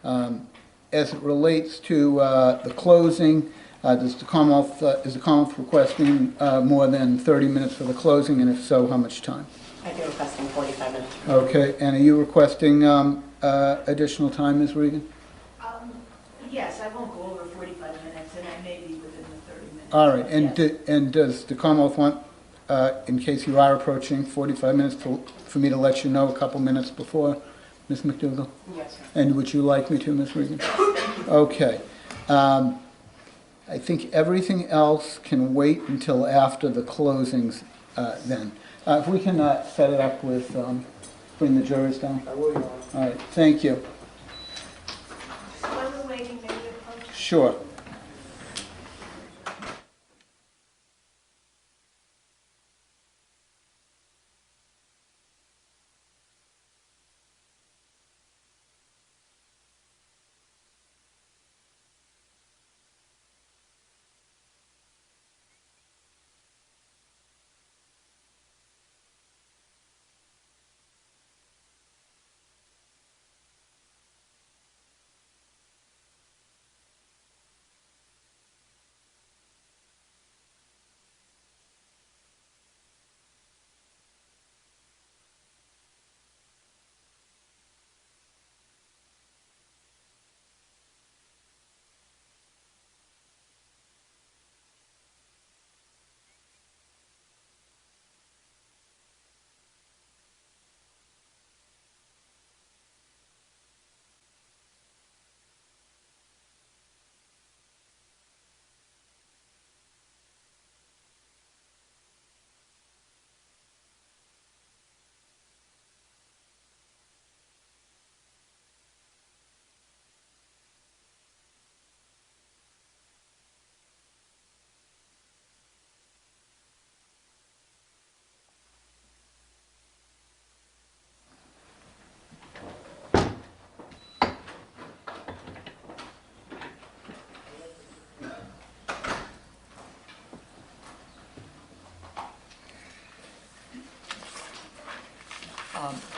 As it relates to the closing, is the Commonwealth requesting more than 30 minutes for the closing, and if so, how much time? I'd be requesting 45 minutes. Okay, and are you requesting additional time, Ms. Regan? Yes, I won't go over 45 minutes, and I may be within the 30 minutes. All right, and, yes. and does the Commonwealth want, in case you are approaching 45 minutes, for me to let you know a couple minutes before, Ms. McDougall? Yes, sir. And would you like me to, Ms. Regan? Okay. I think everything else can wait until after the closings then. If we can set it up with, bring the jurors down. I will, Your Honor. All right, thank you. While we're waiting, maybe approach. Sure.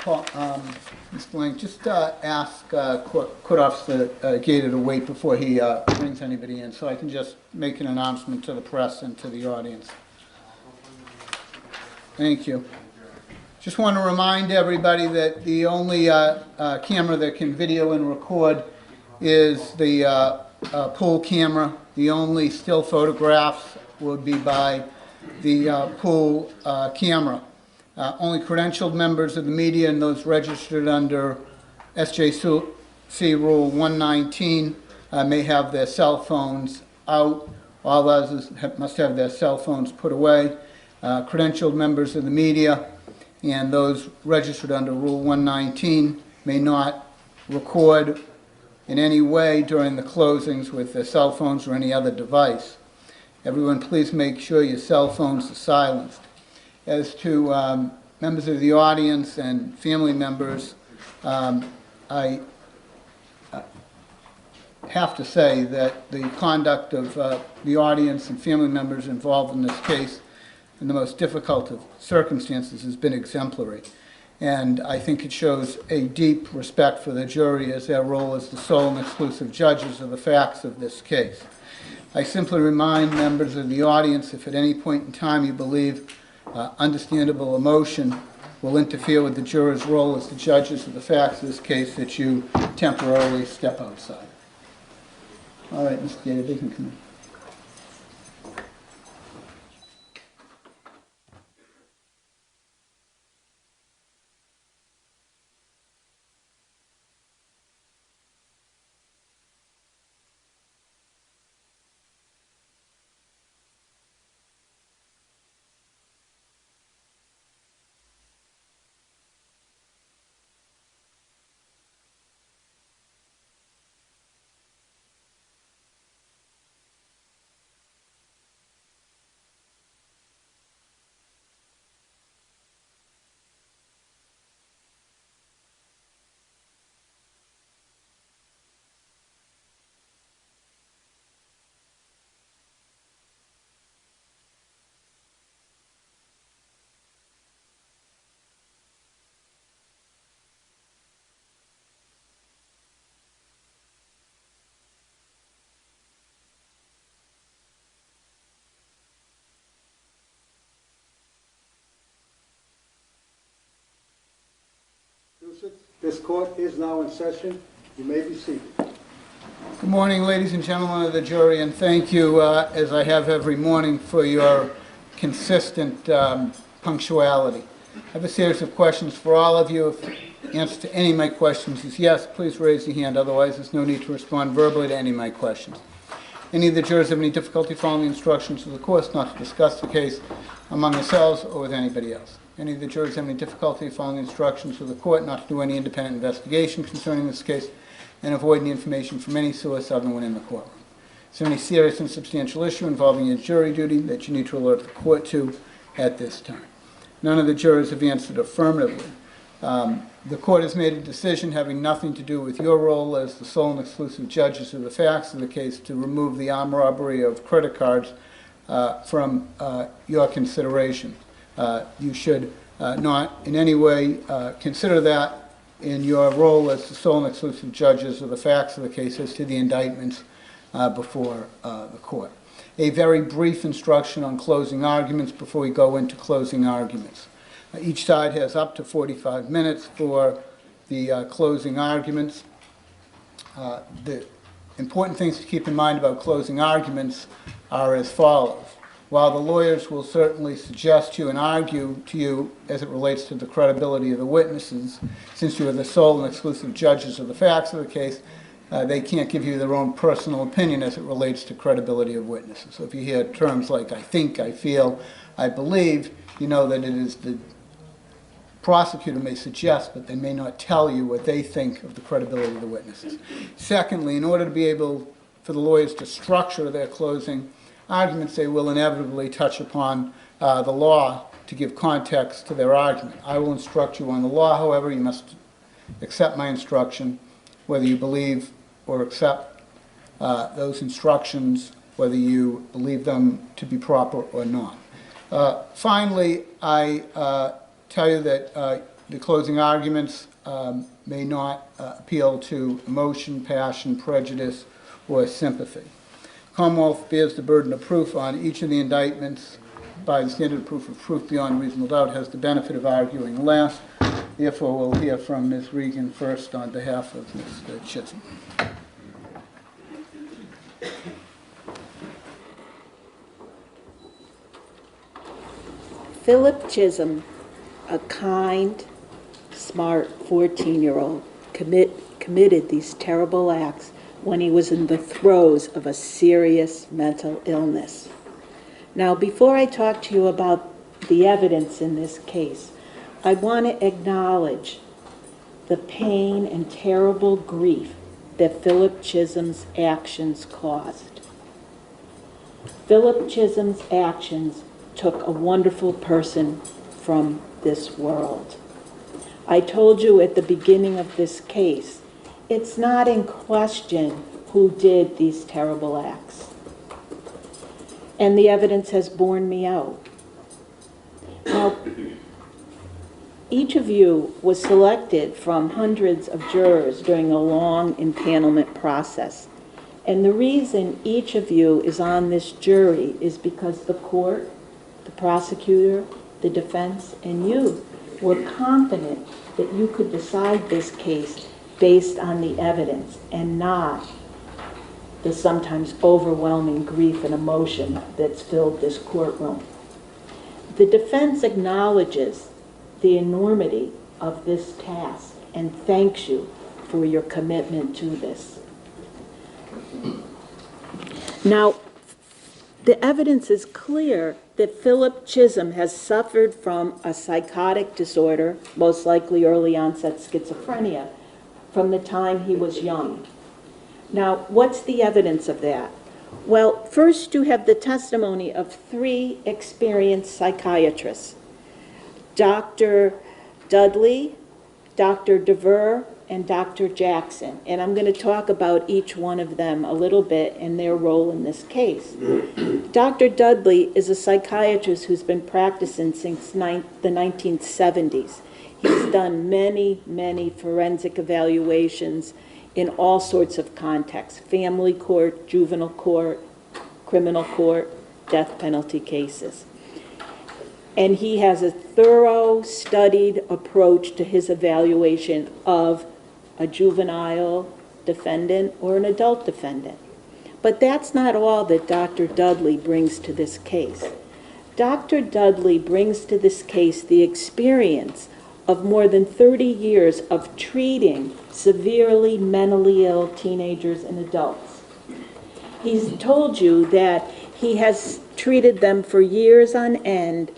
Paul, Mr. Lang, just ask Court Officer Gator to wait before he brings anybody in, so I can just make an announcement to the press and to the audience. Thank you. Just want to remind everybody that the only camera that can video and record is the pool camera. The only still photographs would be by the pool camera. Only credentialed members of the media and those registered under SJC Rule 119 may have their cell phones out. All others must have their cell phones put away. Credentialed members of the media and those registered under Rule 119 may not record in any way during the closings with their cell phones or any other device. Everyone, please make sure your cell phones are silenced. As to members of the audience and family members, I have to say that the conduct of the audience and family members involved in this case in the most difficult of circumstances has been exemplary. And I think it shows a deep respect for the jury as their role as the sole and exclusive judges of the facts of this case. I simply remind members of the audience, if at any point in time you believe understandable emotion will interfere with the jurors' role as the judges of the facts of this case, that you temporarily step outside. All right, Mr. Gator, you can come in. This court is now in session. You may be seated. Good morning, ladies and gentlemen of the jury, and thank you, as I have every morning, for your consistent punctuality. I have a series of questions for all of you. If the answer to any of my questions is yes, please raise your hand. Otherwise, there's no need to respond verbally to any of my questions. Any of the jurors have any difficulty following the instructions of the course not to discuss the case among themselves or with anybody else? Any of the jurors have any difficulty following the instructions of the court not to do any independent investigation concerning this case and avoid any information from any source other than within the courtroom? Is there any serious and substantial issue involving your jury duty that you need to alert the court to at this time? None of the jurors have answered affirmatively. The court has made a decision having nothing to do with your role as the sole and exclusive judges of the facts of the case to remove the armed robbery of credit cards from your consideration. You should not in any way consider that in your role as the sole and exclusive judges of the facts of the case as to the indictments before the court. A very brief instruction on closing arguments before we go into closing arguments. Each side has up to 45 minutes for the closing arguments. The important things to keep in mind about closing arguments are as follows. While the lawyers will certainly suggest to you and argue to you as it relates to the credibility of the witnesses, since you are the sole and exclusive judges of the facts of the case, they can't give you their own personal opinion as it relates to credibility of witnesses. So if you hear terms like I think, I feel, I believe, you know that it is the prosecutor may suggest, but they may not tell you what they think of the credibility of the witnesses. Secondly, in order to be able for the lawyers to structure their closing arguments, they will inevitably touch upon the law to give context to their argument. I will instruct you on the law, however, you must accept my instruction, whether you believe or accept those instructions, whether you believe them to be proper or not. Finally, I tell you that the closing arguments may not appeal to emotion, passion, prejudice, or sympathy. Commonwealth bears the burden of proof on each of the indictments by the standard of proof of proof beyond reasonable doubt, has the benefit of arguing last. Therefore, we'll hear from Ms. Regan first on behalf of Mr. Chism. Philip Chism, a kind, smart 14-year-old, committed these terrible acts when he was in the throes of a serious mental illness. Now, before I talk to you about the evidence in this case, I want to acknowledge the pain and terrible grief that Philip Chism's actions caused. Philip Chism's actions took a wonderful person from this world. I told you at the beginning of this case, it's not in question who did these terrible acts. And the evidence has borne me out. Now, each of you was selected from hundreds of jurors during a long impanelment process. And the reason each of you is on this jury is because the court, the prosecutor, the defense, and you were confident that you could decide this case based on the evidence and not the sometimes overwhelming grief and emotion that's filled this courtroom. The defense acknowledges the enormity of this task and thanks you for your commitment to this. Now, the evidence is clear that Philip Chism has suffered from a psychotic disorder, most likely early onset schizophrenia, from the time he was young. Now, what's the evidence of that? Well, first you have the testimony of 3 experienced psychiatrists, Dr. Dudley, Dr. DeVere, and Dr. Jackson. And I'm going to talk about each one of them a little bit and their role in this case. Dr. Dudley is a psychiatrist who's been practicing since the 1970s. He's done many, many forensic evaluations in all sorts of contexts: family court, juvenile court, criminal court, death penalty cases. And he has a thorough, studied approach to his evaluation of a juvenile defendant or an adult defendant. But that's not all that Dr. Dudley brings to this case. Dr. Dudley brings to this case the experience of more than 30 years of treating severely mentally ill teenagers and adults. He's told you that he has treated them for years on end,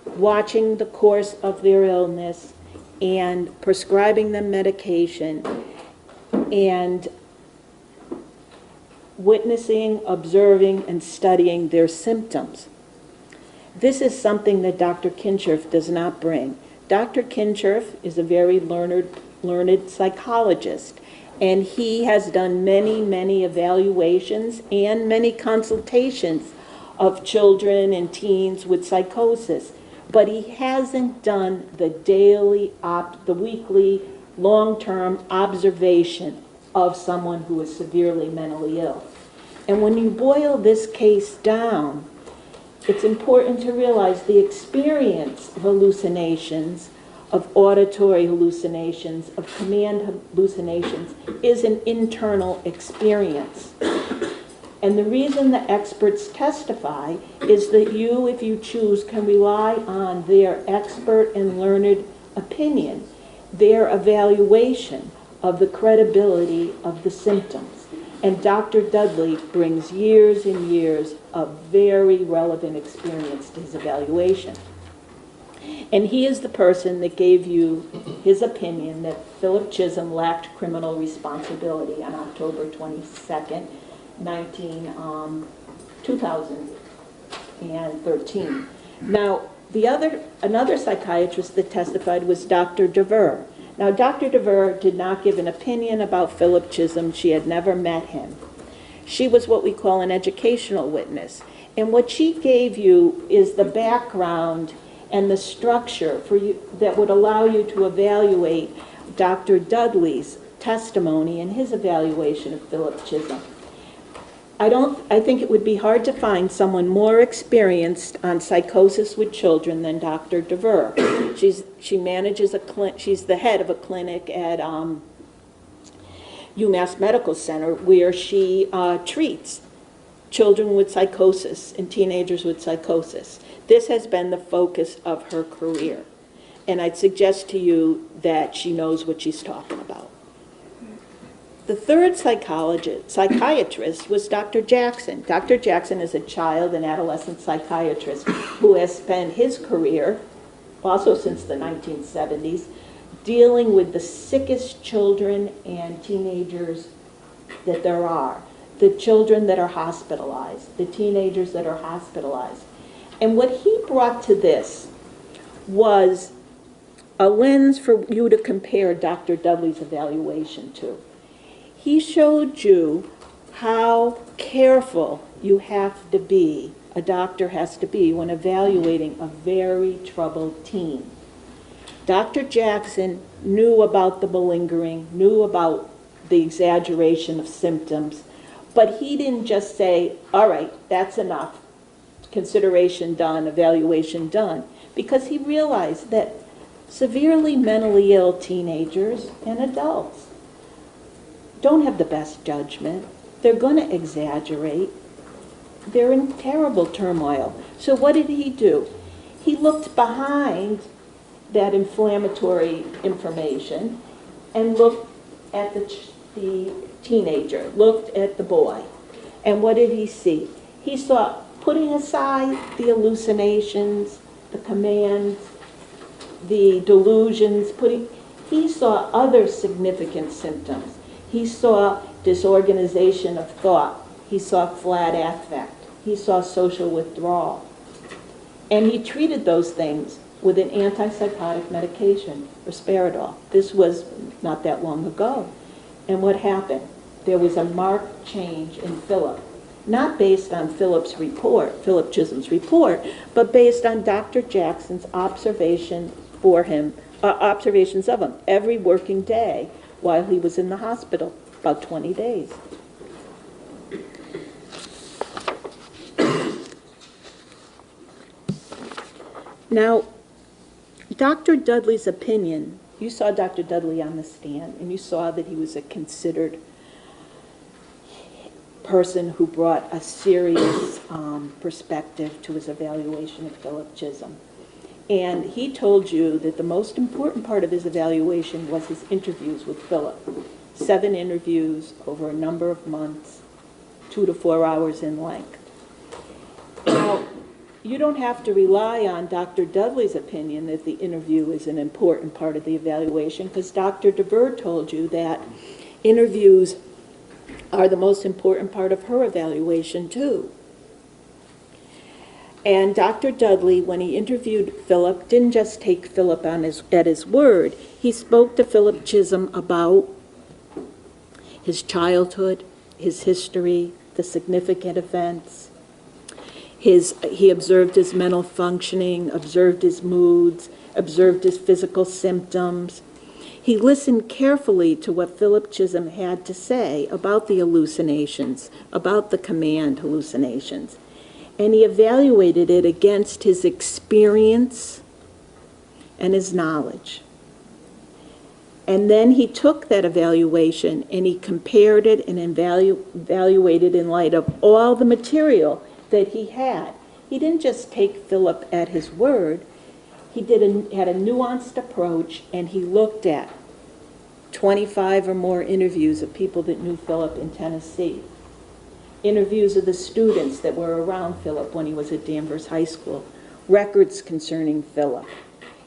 watching the course of their illness and prescribing them medication and witnessing, observing, and studying their symptoms. This is something that Dr. Kincherf does not bring. Dr. Kincherf is a very learned psychologist, and he has done many evaluations and many consultations of children and teens with psychosis. But he hasn't done the the weekly, long-term observation of someone who is severely mentally ill. And when you boil this case down, it's important to realize the experience of hallucinations, of auditory hallucinations, of command hallucinations, is an internal experience. And the reason the experts testify is that you, if you choose, can rely on their expert and learned opinion, their evaluation of the credibility of the symptoms. And Dr. Dudley brings years and years of very relevant experience to his evaluation. And he is the person that gave you his opinion that Philip Chism lacked criminal responsibility on October 22nd, 2013. Now, another psychiatrist that testified was Dr. DeVere. Now, Dr. DeVere did not give an opinion about Philip Chism. She had never met him. She was what we call an educational witness. And what she gave you is the background and the structure for you that would allow you to evaluate Dr. Dudley's testimony and his evaluation of Philip Chism. I think it would be hard to find someone more experienced on psychosis with children than Dr. DeVere. She's the head of a clinic at UMass Medical Center where she treats children with psychosis and teenagers with psychosis. This has been the focus of her career. And I'd suggest to you that she knows what she's talking about. The third psychiatrist was Dr. Jackson. Dr. Jackson is a child and adolescent psychiatrist who has spent his career, also since the 1970s, dealing with the sickest children and teenagers that there are. The children that are hospitalized, the teenagers that are hospitalized. And what he brought to this was a lens for you to compare Dr. Dudley's evaluation to. He showed you how careful you have to be, a doctor has to be, when evaluating a very troubled teen. Dr. Jackson knew about the malingering, knew about the exaggeration of symptoms, but he didn't just say, all right, that's enough, consideration done, evaluation done, because he realized that severely mentally ill teenagers and adults don't have the best judgment. They're going to exaggerate. They're in terrible turmoil. So what did he do? He looked behind that inflammatory information and looked at the teenager, looked at the boy. And what did he see? He saw, putting aside the hallucinations, the commands, the delusions, he saw other significant symptoms. He saw disorganization of thought. He saw flat affect. He saw social withdrawal. And he treated those things with an antipsychotic medication, risperidol. This was not that long ago. And what happened? There was a marked change in Philip, not based on Philip Chism's report, but based on Dr. Jackson's observations of him every working day while he was in the hospital, about 20 days. Now, Dr. Dudley's opinion, you saw Dr. Dudley on the stand, and you saw that he was a considered person who brought a serious perspective to his evaluation of Philip Chism. And he told you that the most important part of his evaluation was his interviews with Philip. 7 interviews over a number of months, 2 to 4 hours in length. Now, you don't have to rely on Dr. Dudley's opinion that the interview is an important part of the evaluation, because Dr. DeVere told you that interviews are the most important part of her evaluation too. And Dr. Dudley, when he interviewed Philip, didn't just take Philip at his word. He spoke to Philip Chism about his childhood, his history, the significant events. He observed his mental functioning, observed his moods, observed his physical symptoms. He listened carefully to what Philip Chism had to say about the hallucinations, about the command hallucinations. And he evaluated it against his experience and his knowledge. And then he took that evaluation and he compared it and evaluated in light of all the material that he had. He didn't just take Philip at his word. He had a nuanced approach, and he looked at 25 or more interviews of people that knew Philip in Tennessee, interviews of the students that were around Philip when he was at Danvers High School, records concerning Philip.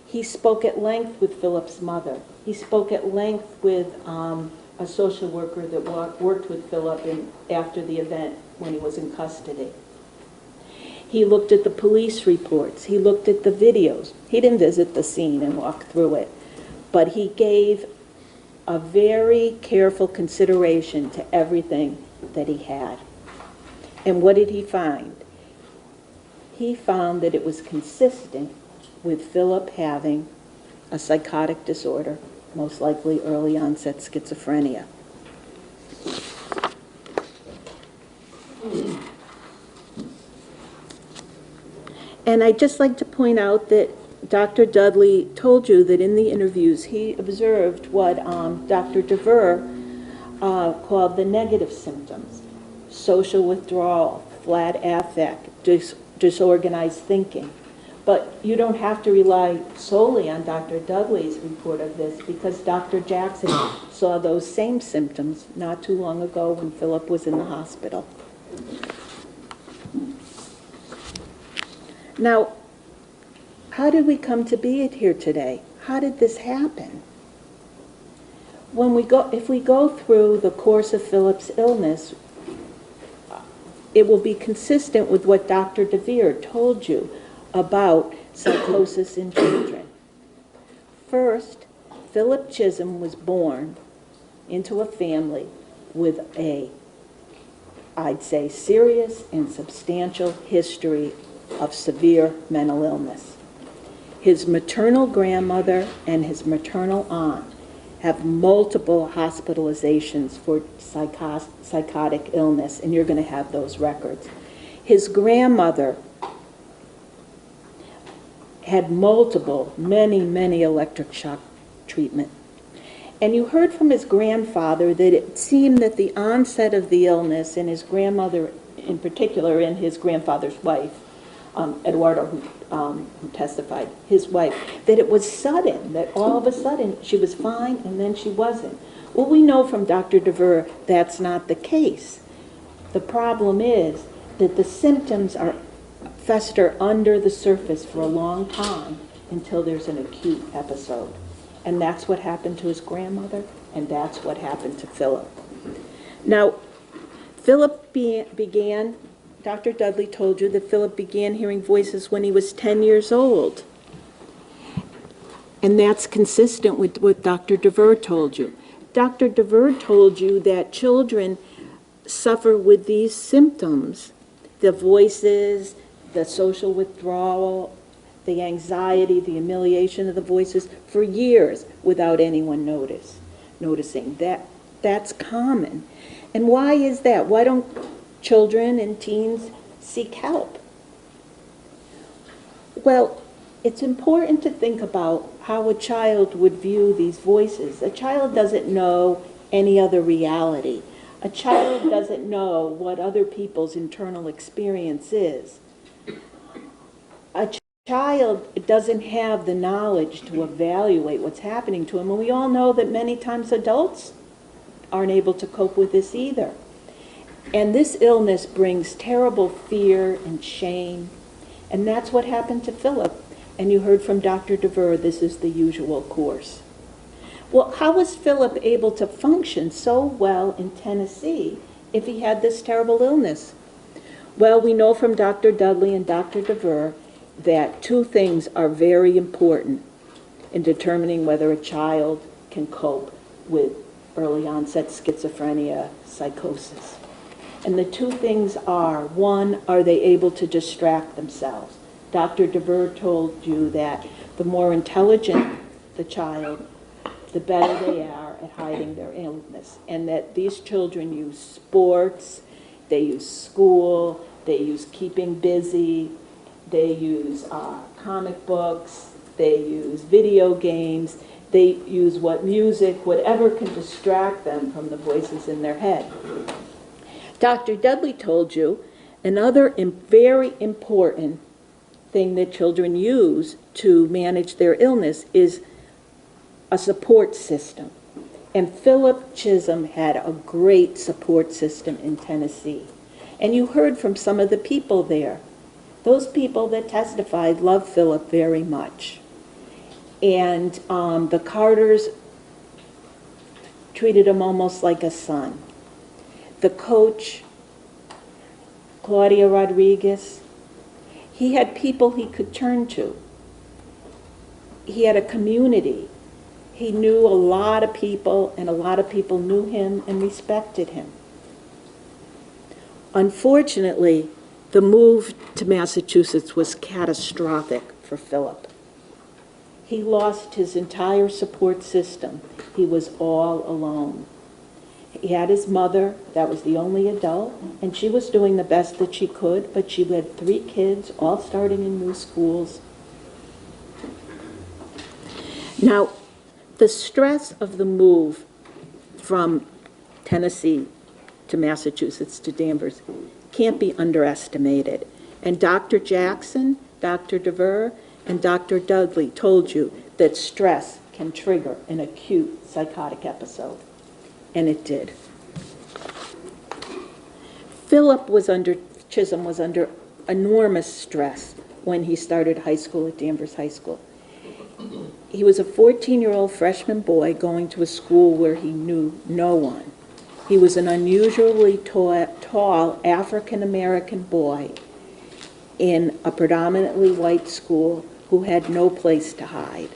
He spoke at length with Philip's mother. He spoke at length with a social worker that worked with Philip after the event when he was in custody. He looked at the police reports. He looked at the videos. He didn't visit the scene and walk through it, but he gave a very careful consideration to everything that he had. And what did he find? He found that it was consistent with Philip having a psychotic disorder, most likely early onset schizophrenia. And I'd just like to point out that Dr. Dudley told you that in the interviews he observed what Dr. DeVere called the negative symptoms: social withdrawal, flat affect, disorganized thinking. But you don't have to rely solely on Dr. Dudley's report of this, because Dr. Jackson saw those same symptoms not too long ago when Philip was in the hospital. Now, how did we come to be here today? How did this happen? If we go through the course of Philip's illness, it will be consistent with what Dr. DeVere told you about psychosis in children. First, Philip Chism was born into a family with I'd say, serious and substantial history of severe mental illness. His maternal grandmother and his maternal aunt have multiple hospitalizations for psychotic illness, and you're going to have those records. His grandmother had many electric shock treatment. And you heard from his grandfather that it seemed that the onset of the illness, and his grandmother in particular, and his grandfather's wife, Eduardo, who testified, his wife, that it was sudden, that all of a sudden she was fine and then she wasn't. Well, we know from Dr. DeVere that's not the case. The problem is that the symptoms fester under the surface for a long time until there's an acute episode. And that's what happened to his grandmother, and that's what happened to Philip. Now, Philip began, Dr. Dudley told you that Philip began hearing voices when he was 10 years old. And that's consistent with what Dr. DeVere told you. Dr. DeVere told you that children suffer with these symptoms, the voices, the social withdrawal, the anxiety, the humiliation of the voices, for years without anyone noticing. That's common. And why is that? Why don't children and teens seek help? Well, it's important to think about how a child would view these voices. A child doesn't know any other reality. A child doesn't know what other people's internal experience is. A child doesn't have the knowledge to evaluate what's happening to him, and we all know that many times adults aren't able to cope with this either. And this illness brings terrible fear and shame, and that's what happened to Philip. And you heard from Dr. DeVere, this is the usual course. Well, how was Philip able to function so well in Tennessee if he had this terrible illness? Well, we know from Dr. Dudley and Dr. DeVere that two things are very important in determining whether a child can cope with early onset schizophrenia, psychosis. And the two things are, one, are they able to distract themselves? Dr. DeVere told you that the more intelligent the child, the better they are at hiding their illness, and that these children use sports, they use school, they use keeping busy, they use comic books, they use video games, they use music, whatever can distract them from the voices in their head. Dr. Dudley told you another very important thing that children use to manage their illness is a support system. And Philip Chism had a great support system in Tennessee. And you heard from some of the people there. Those people that testified loved Philip very much. And the Carters treated him almost like a son. The coach, Claudia Rodriguez, he had people he could turn to. He had a community. He knew a lot of people, and a lot of people knew him and respected him. Unfortunately, the move to Massachusetts was catastrophic for Philip. He lost his entire support system. He was all alone. He had his mother, that was the only adult, and she was doing the best that she could, but she had 3 kids, all starting in new schools. Now, the stress of the move from Tennessee to Massachusetts to Danvers can't be underestimated. And Dr. Jackson, Dr. DeVere, and Dr. Dudley told you that stress can trigger an acute psychotic episode. And it did. Chism was under enormous stress when he started high school at Danvers High School. He was a 14-year-old freshman boy going to a school where he knew no one. He was an unusually tall African-American boy in a predominantly white school who had no place to hide.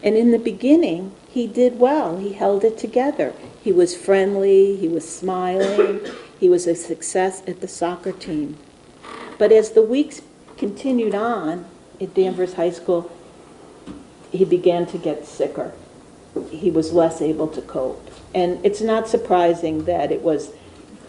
And in the beginning, he did well. He held it together. He was friendly, he was smiling, he was a success at the soccer team. But as the weeks continued on at Danvers High School, he began to get sicker. He was less able to cope. And it's not surprising that it was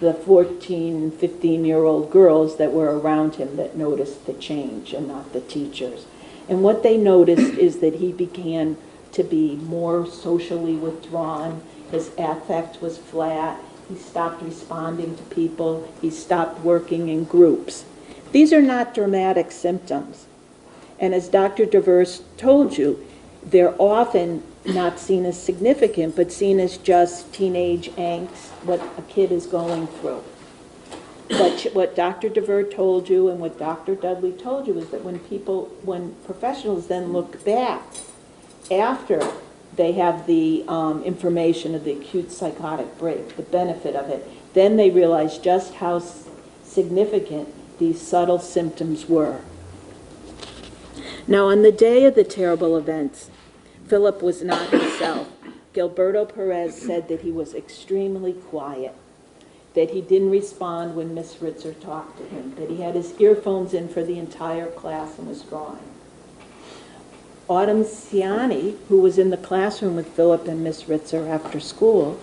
the 14, 15-year-old girls that were around him that noticed the change and not the teachers. And what they noticed is that he began to be more socially withdrawn. His affect was flat. He stopped responding to people. He stopped working in groups. These are not dramatic symptoms. And as Dr. DeVere told you, they're often not seen as significant, but seen as just teenage angst, what a kid is going through. But what Dr. DeVere told you and what Dr. Dudley told you is that when professionals then look back after they have the information of the acute psychotic break, the benefit of it, then they realize just how significant these subtle symptoms were. Now, on the day of the terrible events, Philip was not himself. Gilberto Perez said that he was extremely quiet, that he didn't respond when Miss Ritzer talked to him, that he had his earphones in for the entire class and was drawing. Autumn Ciani, who was in the classroom with Philip and Miss Ritzer after school,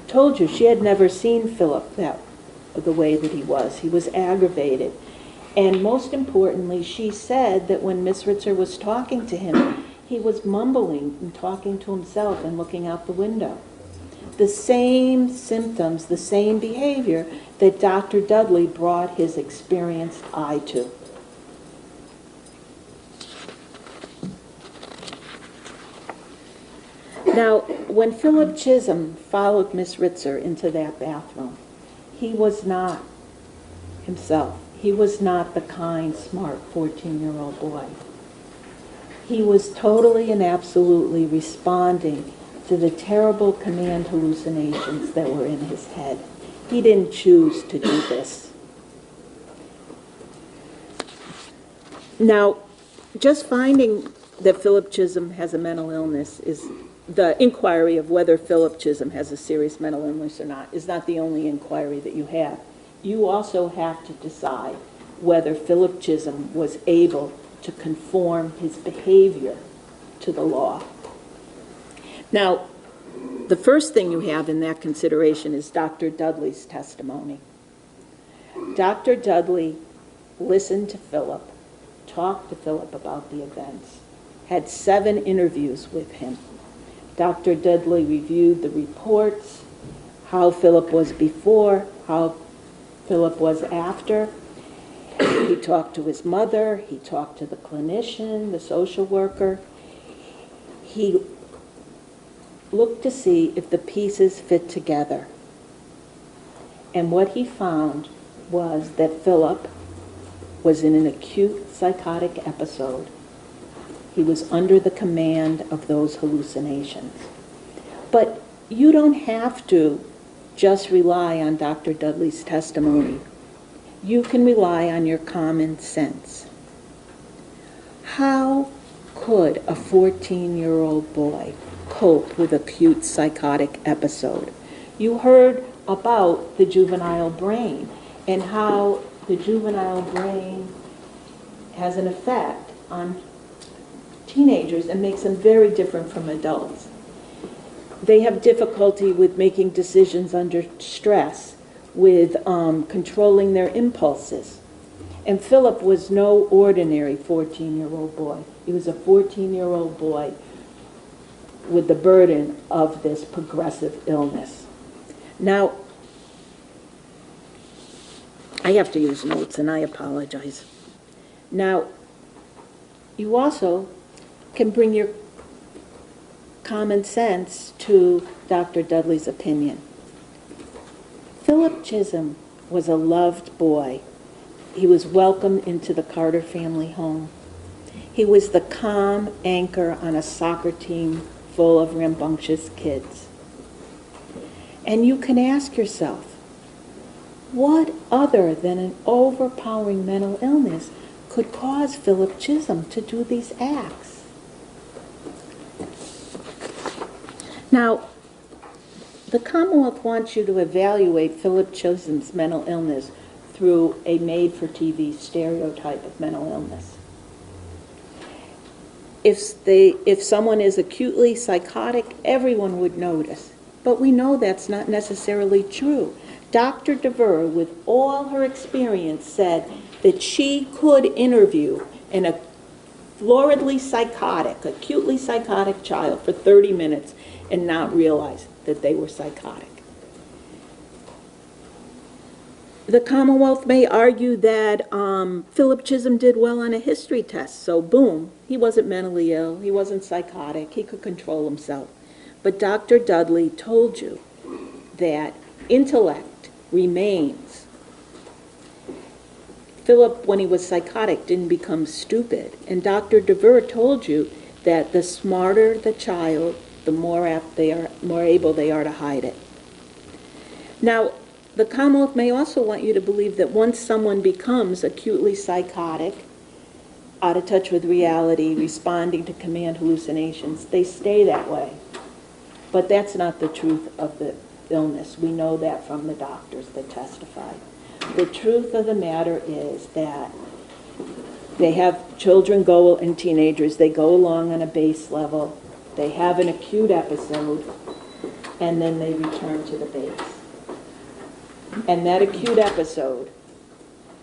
told you she had never seen Philip the way that he was. He was aggravated. And most importantly, she said that when Miss Ritzer was talking to him, he was mumbling and talking to himself and looking out the window. The same symptoms, the same behavior that Dr. Dudley brought his experienced eye to. Now, when Philip Chism followed Miss Ritzer into that bathroom, he was not himself. He was not the kind, smart 14-year-old boy. He was totally and absolutely responding to the terrible command hallucinations that were in his head. He didn't choose to do this. Now, just finding that Philip Chism has a mental illness is the inquiry of whether Philip Chism has a serious mental illness or not is not the only inquiry that you have. You also have to decide whether Philip Chism was able to conform his behavior to the law. Now, the first thing you have in that consideration is Dr. Dudley's testimony. Dr. Dudley listened to Philip, talked to Philip about the events, had 7 interviews with him. Dr. Dudley reviewed the reports, how Philip was before, how Philip was after. He talked to his mother, he talked to the clinician, the social worker. He looked to see if the pieces fit together. And what he found was that Philip was in an acute psychotic episode. He was under the command of those hallucinations. But you don't have to just rely on Dr. Dudley's testimony. You can rely on your common sense. How could a 14-year-old boy cope with acute psychotic episode? You heard about the juvenile brain and how the juvenile brain has an effect on teenagers and makes them very different from adults. They have difficulty with making decisions under stress, with controlling their impulses. And Philip was no ordinary 14-year-old boy. He was a 14-year-old boy with the burden of this progressive illness. Now, I have to use notes and I apologize. Now, you also can bring your common sense to Dr. Dudley's opinion. Philip Chism was a loved boy. He was welcomed into the Carter family home. He was the calm anchor on a soccer team full of rambunctious kids. And you can ask yourself, what other than an overpowering mental illness could cause Philip Chism to do these acts? Now, the Commonwealth wants you to evaluate Philip Chism's mental illness through a made-for-TV stereotype of mental illness. If someone is acutely psychotic, everyone would notice. But we know that's not necessarily true. Dr. DeVere, with all her experience, said that she could interview a floridly psychotic, acutely psychotic child for 30 minutes and not realize that they were psychotic. The Commonwealth may argue that Philip Chism did well on a history test, so boom, he wasn't mentally ill, he wasn't psychotic, he could control himself. But Dr. Dudley told you that intellect remains. Philip, when he was psychotic, didn't become stupid. And Dr. DeVere told you that the smarter the child, the more able they are to hide it. Now, the Commonwealth may also want you to believe that once someone becomes acutely psychotic, out of touch with reality, responding to command hallucinations, they stay that way. But that's not the truth of the illness. We know that from the doctors that testified. The truth of the matter is that they have children and teenagers, they go along on a base level, they have an acute episode, and then they return to the base. And that acute episode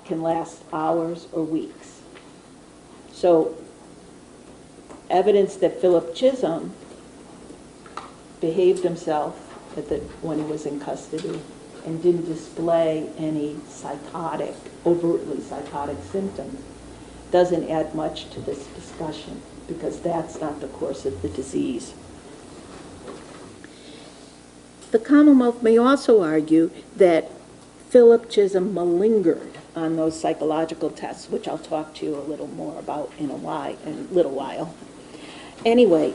can last hours or weeks. So evidence that Philip Chism behaved himself when he was in custody and didn't display any overtly psychotic symptoms doesn't add much to this discussion, because that's not the course of the disease. The Commonwealth may also argue that Philip Chism malingered on those psychological tests, which I'll talk to you a little more about in a little while. Anyway,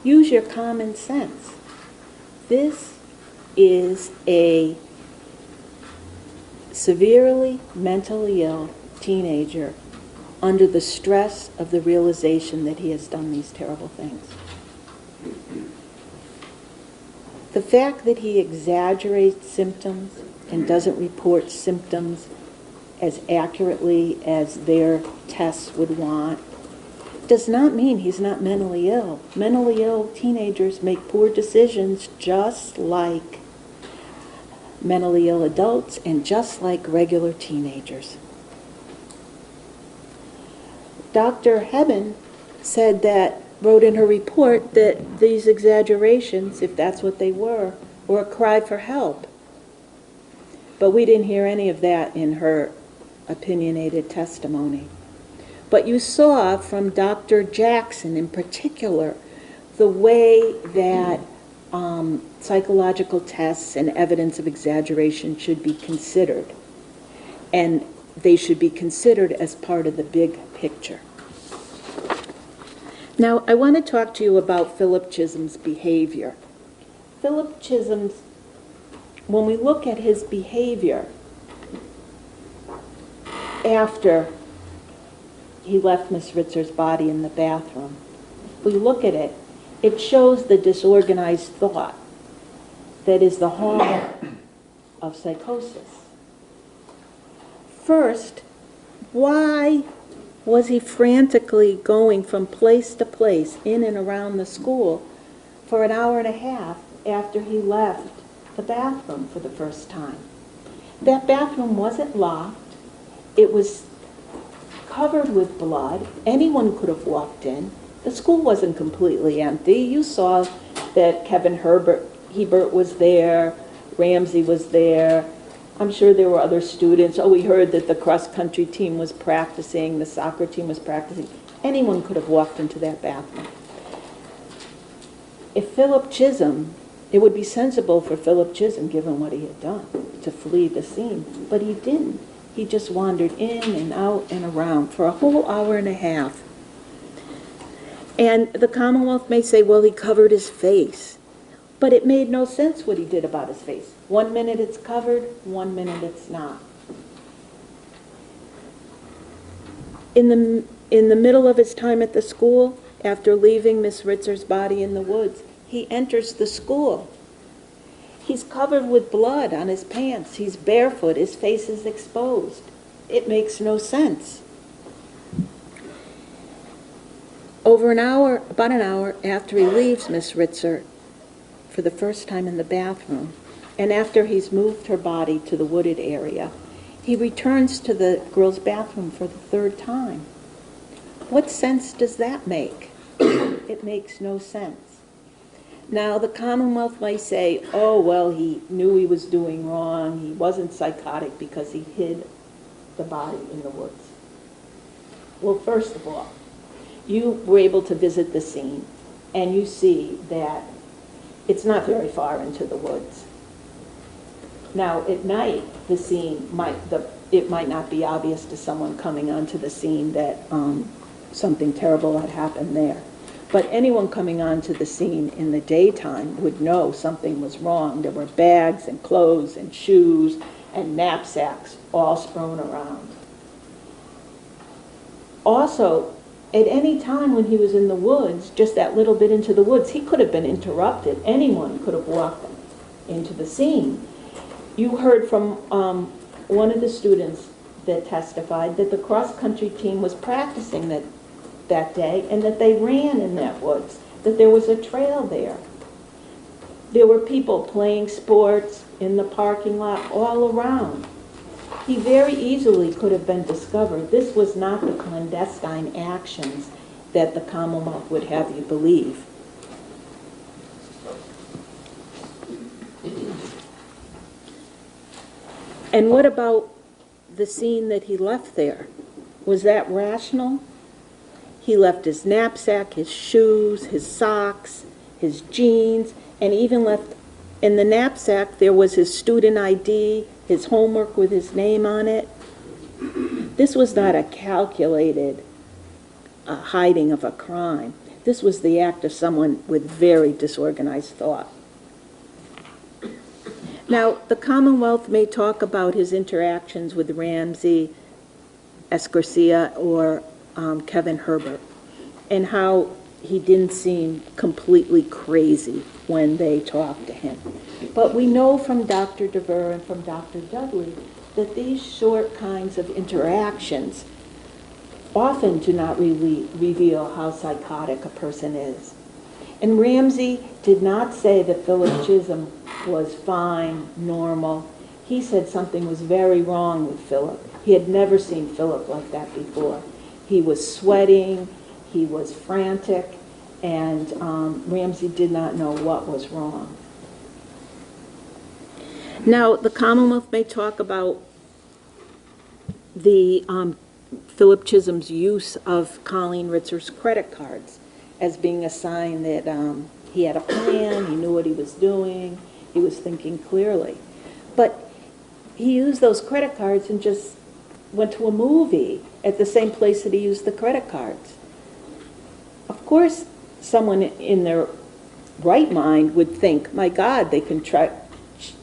use your common sense. This is a severely mentally ill teenager under the stress of the realization that he has done these terrible things. The fact that he exaggerates symptoms and doesn't report symptoms as accurately as their tests would want does not mean he's not mentally ill. Mentally ill teenagers make poor decisions just like mentally ill adults and just like regular teenagers. Dr. Hebben wrote in her report that these exaggerations, if that's what they were a cry for help. But we didn't hear any of that in her opinionated testimony. But you saw from Dr. Jackson in particular the way that psychological tests and evidence of exaggeration should be considered. And they should be considered as part of the big picture. Now, I want to talk to you about Philip Chism's behavior. Philip Chism's, when we look at his behavior after he left Miss Ritzer's body in the bathroom, if we look at it, it shows the disorganized thought that is the hallmark of psychosis. First, why was he frantically going from place to place in and around the school for an hour and a half after he left the bathroom for the first time? That bathroom wasn't locked. It was covered with blood. Anyone could have walked in. The school wasn't completely empty. You saw that Kevin Hebert was there, Ramsey was there. I'm sure there were other students. Oh, we heard that the cross-country team was practicing, the soccer team was practicing. Anyone could have walked into that bathroom. If Philip Chism, it would be sensible for Philip Chism, given what he had done, to flee the scene. But he didn't. He just wandered in and out and around for a whole hour and a half. And the Commonwealth may say, well, he covered his face. But it made no sense what he did about his face. 1 minute it's covered, 1 minute it's not. In the middle of his time at the school, after leaving Miss Ritzer's body in the woods, he enters the school. He's covered with blood on his pants. He's barefoot. His face is exposed. It makes no sense. About an hour after he leaves Miss Ritzer for the first time in the bathroom, and after he's moved her body to the wooded area, he returns to the girl's bathroom for the third time. What sense does that make? It makes no sense. Now, the Commonwealth might say, oh, well, he knew he was doing wrong. He wasn't psychotic because he hid the body in the woods. Well, first of all, you were able to visit the scene, and you see that it's not very far into the woods. Now, at night, the scene it might not be obvious to someone coming onto the scene that something terrible had happened there. But anyone coming onto the scene in the daytime would know something was wrong. There were bags and clothes and shoes and knapsacks all strewn around. Also, at any time when he was in the woods, just that little bit into the woods, he could have been interrupted. Anyone could have walked into the scene. You heard from one of the students that testified that the cross-country team was practicing that day and that they ran in that woods, that there was a trail there. There were people playing sports in the parking lot all around. He very easily could have been discovered. This was not the clandestine actions that the Commonwealth would have you believe. And what about the scene that he left there? Was that rational? He left his knapsack, his shoes, his socks, his jeans, and even left in the knapsack there was his student ID, his homework with his name on it. This was not a calculated hiding of a crime. This was the act of someone with very disorganized thought. Now, the Commonwealth may talk about his interactions with Ramsey, Escorcia, or Kevin Herbert, and how he didn't seem completely crazy when they talked to him. But we know from Dr. DeVere and from Dr. Dudley that these short kinds of interactions often do not really reveal how psychotic a person is. And Ramsey did not say that Philip Chism was fine, normal. He said something was very wrong with Philip. He had never seen Philip like that before. He was sweating, he was frantic, and Ramsey did not know what was wrong. Now, the Commonwealth may talk about the Philip Chisholm's use of Colleen Ritzer's credit cards as being a sign that he had a plan, he knew what he was doing, he was thinking clearly. But he used those credit cards and just went to a movie at the same place that he used the credit cards. Of course, someone in their right mind would think, my God, they can trace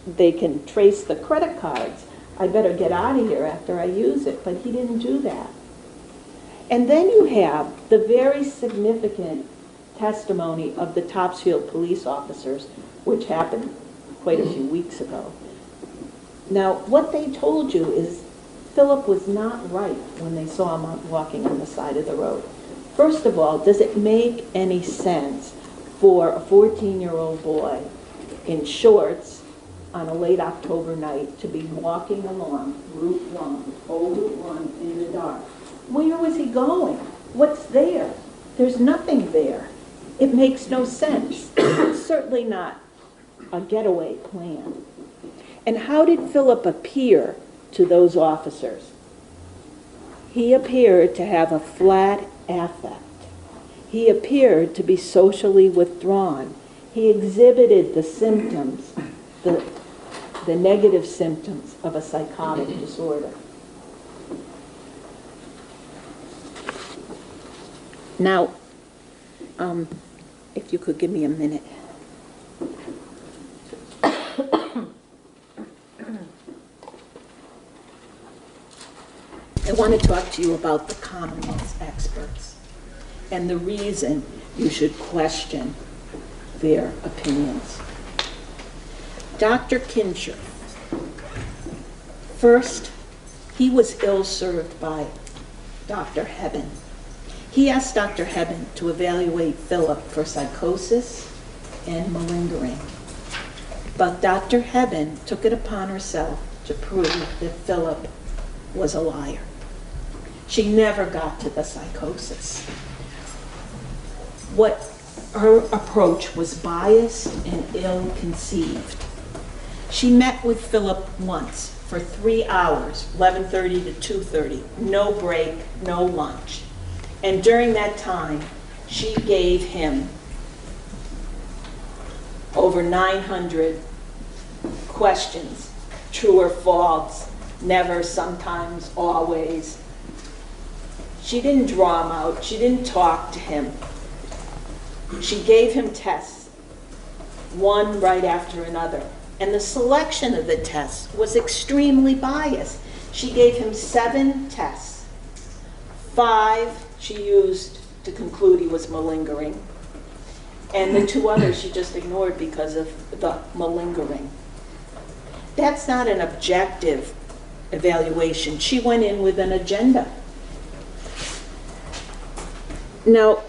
the credit cards. I better get out of here after I use it. But he didn't do that. And then you have the very significant testimony of the Topsfield police officers, which happened quite a few weeks ago. Now, what they told you is Philip was not right when they saw him walking on the side of the road. First of all, does it make any sense for a 14-year-old boy in shorts on a late October night to be walking along Route 1, old Route 1, in the dark? Where was he going? What's there? There's nothing there. It makes no sense. It's certainly not a getaway plan. And how did Philip appear to those officers? He appeared to have a flat affect. He appeared to be socially withdrawn. He exhibited the symptoms, the negative symptoms of a psychotic disorder. Now, if you could give me a minute. I want to talk to you about the Commonwealth's experts and the reason you should question their opinions. Dr. Kincher, first, he was ill-served by Dr. Hebben. He asked Dr. Hebben to evaluate Philip for psychosis and malingering. But Dr. Hebben took it upon herself to prove that Philip was a liar. She never got to the psychosis. Her approach was biased and ill-conceived. She met with Philip once for 3 hours, 11:30 to 2:30, no break, no lunch. And during that time, she gave him over 900 questions, true or false, never, sometimes, always. She didn't draw him out. She didn't talk to him. She gave him tests, one right after another. And the selection of the tests was extremely biased. She gave him 7 tests. 5 she used to conclude he was malingering. And the 2 others she just ignored because of the malingering. That's not an objective evaluation. She went in with an agenda. Now,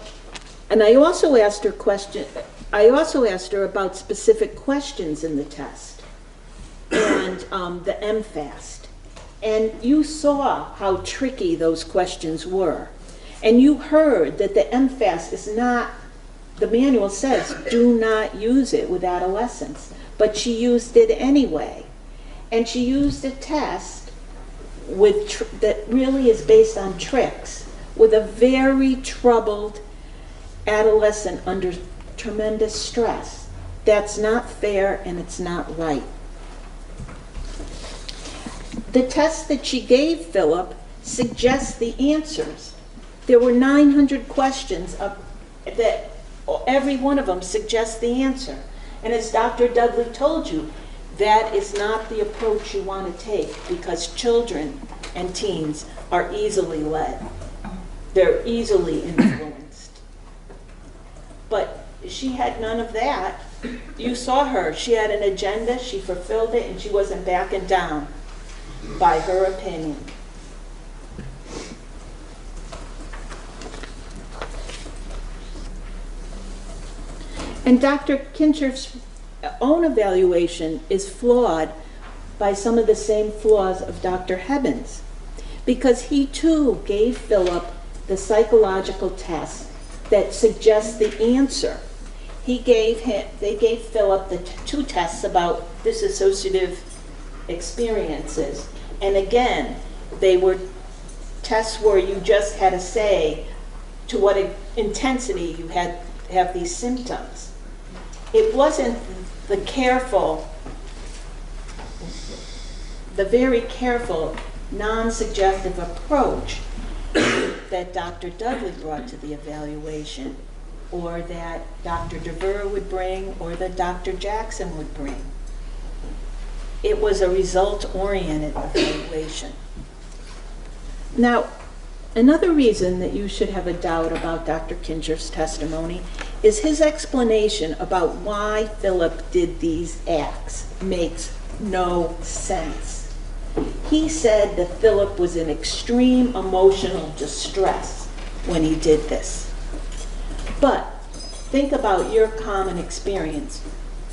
and I also asked her about specific questions in the test and the MFAST. And you saw how tricky those questions were. And you heard that the emphasis is not, the manual says, do not use it with adolescents. But she used it anyway. And she used a test that really is based on tricks with a very troubled adolescent under tremendous stress. That's not fair and it's not right. The test that she gave Philip suggests the answers. There were 900 questions that every one of them suggests the answer. And as Dr. Dudley told you, that is not the approach you want to take, because children and teens are easily led. They're easily influenced. But she had none of that. You saw her. She had an agenda, she fulfilled it, and she wasn't backing down by her opinion. And Dr. Kincher's own evaluation is flawed by some of the same flaws of Dr. Hebbins, because he too gave Philip the psychological test that suggests the answer. They gave Philip the two tests about dissociative experiences. And again, they were tests where you just had to say to what intensity you had have these symptoms. It wasn't the very careful, non-suggestive approach that Dr. Dudley brought to the evaluation, or that Dr. DeVere would bring, or that Dr. Jackson would bring. It was a result-oriented evaluation. Now, another reason that you should have a doubt about Dr. Kincher's testimony is his explanation about why Philip did these acts makes no sense. He said that Philip was in extreme emotional distress when he did this. But think about your common experience.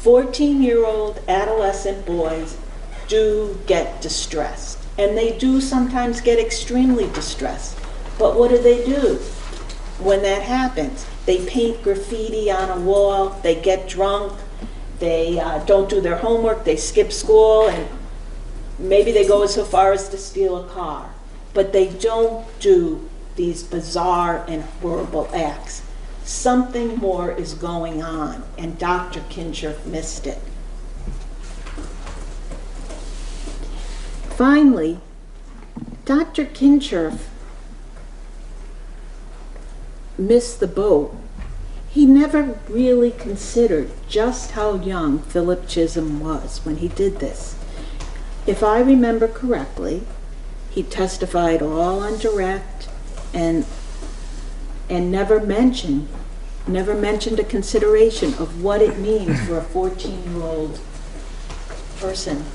14-year-old adolescent boys do get distressed, and they do sometimes get extremely distressed. But what do when that happens? They paint graffiti on a wall, they get drunk, they don't do their homework, they skip school, and maybe they go so far as to steal a car. But they don't do these bizarre and horrible acts. Something more is going on, and Dr. Kincher missed it. Finally, Dr. Kincher missed the boat. He never really considered just how young Philip Chism was when he did this. If I remember correctly, he testified all on direct and never mentioned a consideration of what it means for a 14-year-old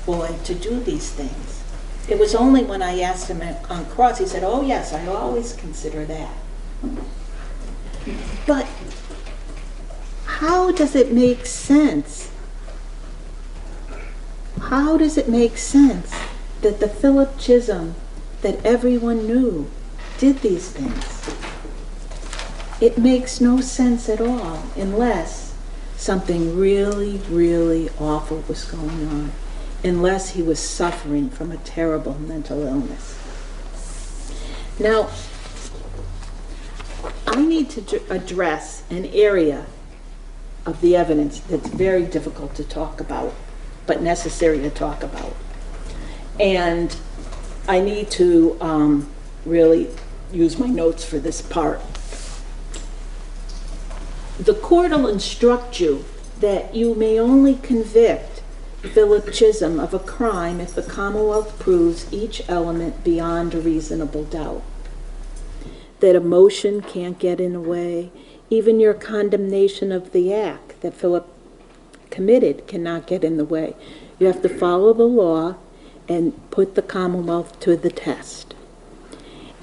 boy, to do these things. It was only when I asked him on cross, he said, "Oh yes, I always consider that." But how does it make sense? How does it make sense that the Philip Chism that everyone knew did these things? It makes no sense at all unless something really, really awful was going on, unless he was suffering from a terrible mental illness. Now, I need to address an area of the evidence that's very difficult to talk about, but necessary to talk about. And I need to really use my notes for this part. The court will instruct you that you may only convict Philip Chism of a crime if the Commonwealth proves each element beyond a reasonable doubt. That emotion can't get in the way. Even your condemnation of the act that Philip committed cannot get in the way. You have to follow the law and put the Commonwealth to the test.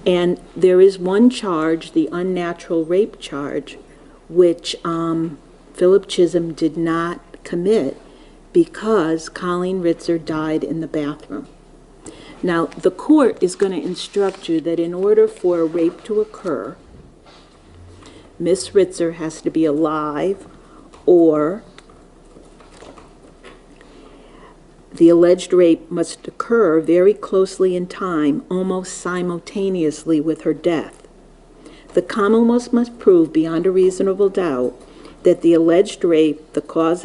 And there is one charge, the unnatural rape charge, which Philip Chism did not commit because Colleen Ritzer died in the bathroom. Now, the court is going to instruct you that in order for a rape to occur, Miss Ritzer has to be alive, or the alleged rape must occur very closely in time, almost simultaneously with her death. The Commonwealth must prove beyond a reasonable doubt that the alleged rape, the cause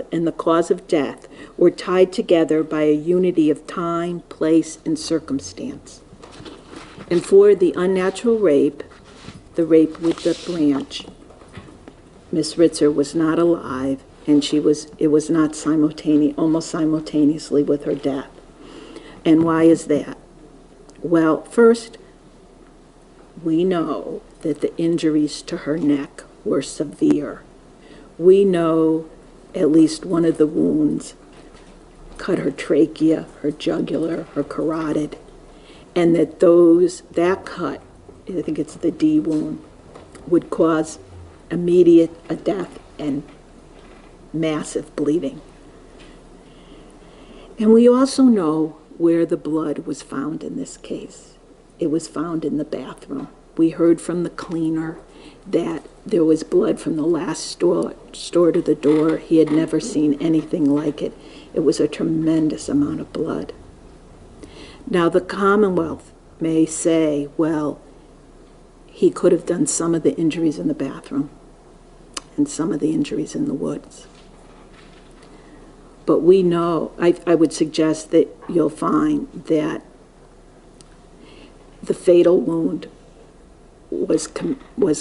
of death, were tied together by a unity of time, place, and circumstance. And for the unnatural rape, the rape with the branch, Miss Ritzer was not alive, and it was not almost simultaneously with her death. And why is that? Well, first, we know that the injuries to her neck were severe. We know at least one of the wounds cut her trachea, her jugular, her carotid, and that cut, I think it's the D wound, would cause immediate death and massive bleeding. And we also know where the blood was found in this case. It was found in the bathroom. We heard from the cleaner that there was blood from the last store to the door. He had never seen anything like it. It was a tremendous amount of blood. Now, the Commonwealth may say, well, he could have done some of the injuries in the bathroom and some of the injuries in the woods. But we know, I would suggest that you'll find that the fatal wound was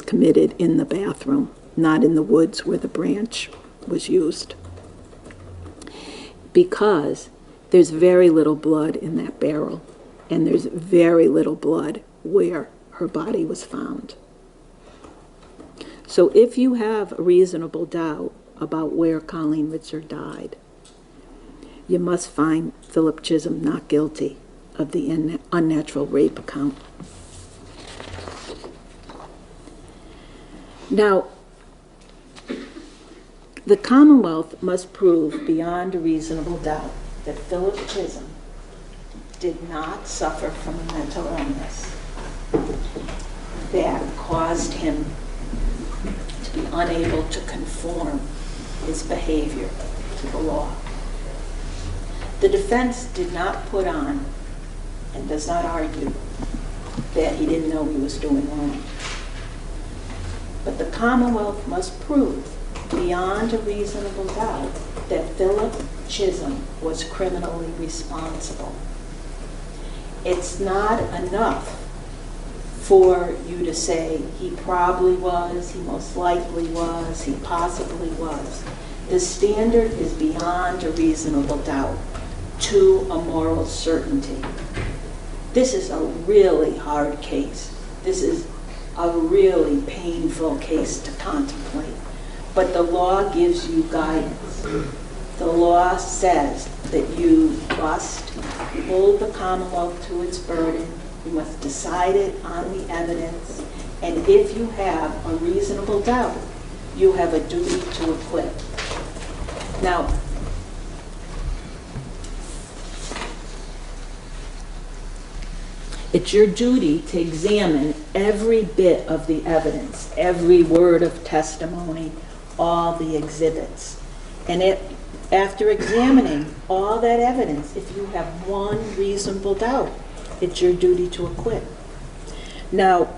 committed in the bathroom, not in the woods where the branch was used. Because there's very little blood in that barrel, and there's very little blood where her body was found. So if you have a reasonable doubt about where Colleen Ritzer died, you must find Philip Chism not guilty of the unnatural rape count. Now, the Commonwealth must prove beyond a reasonable doubt that Philip Chism did not suffer from a mental illness that caused him to be unable to conform his behavior to the law. The defense did not put on and does not argue that he didn't know he was doing wrong. But the Commonwealth must prove beyond a reasonable doubt that Philip Chism was criminally responsible. It's not enough for you to say he probably was, he most likely was, he possibly was. The standard is beyond a reasonable doubt to a moral certainty. This is a really hard case. This is a really painful case to contemplate. But the law gives you guidance. The law says that you must hold the Commonwealth to its burden. You must decide it on the evidence. And if you have a reasonable doubt, you have a duty to acquit. Now, it's your duty to examine every bit of the evidence, every word of testimony, all the exhibits. And after examining all that evidence, if you have one reasonable doubt, it's your duty to acquit. Now,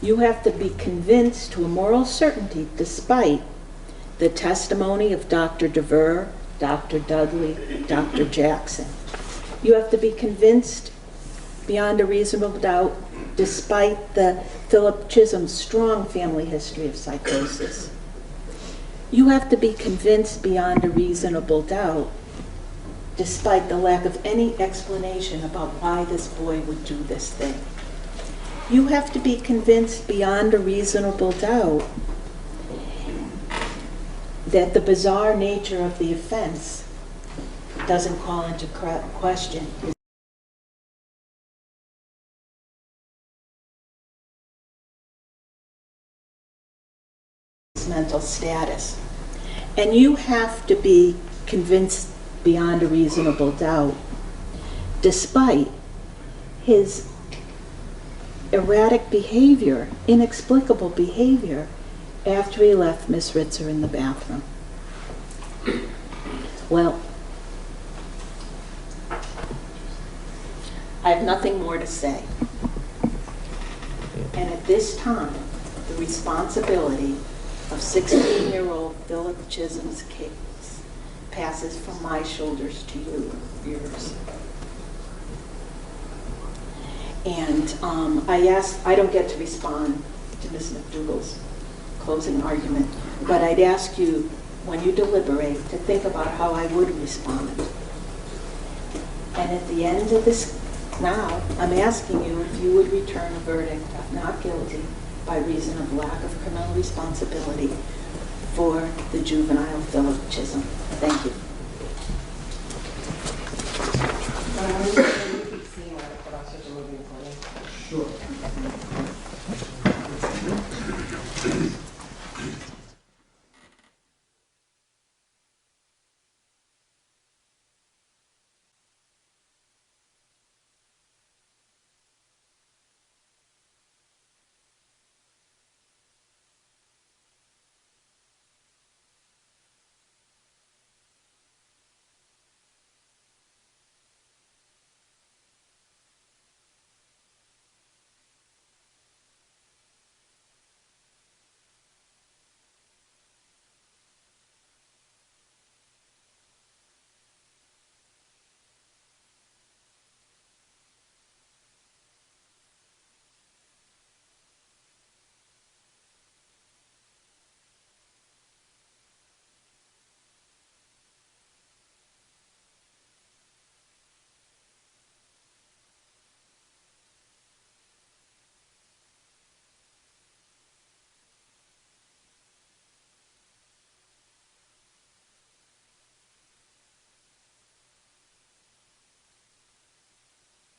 you have to be convinced to a moral certainty despite the testimony of Dr. DeVere, Dr. Dudley, Dr. Jackson. You have to be convinced beyond a reasonable doubt despite the Philip Chism's strong family history of psychosis. You have to be convinced beyond a reasonable doubt despite the lack of any explanation about why this boy would do this thing. You have to be convinced beyond a reasonable doubt that the bizarre nature of the offense doesn't call into question his mental status. And you have to be convinced beyond a reasonable doubt despite his erratic behavior, inexplicable behavior, after he left Miss Ritzer in the bathroom. Well, I have nothing more to say. And at this time, the responsibility of 16-year-old Philip Chism's case passes from my shoulders to yours. And I don't get to respond to Ms. McDougall's closing argument, but I'd ask you, when you deliberate, to think about how I would respond. And at the end of this, now, I'm asking you if you would return a verdict of not guilty by reason of lack of criminal responsibility for the juvenile Philip Chism. Thank you.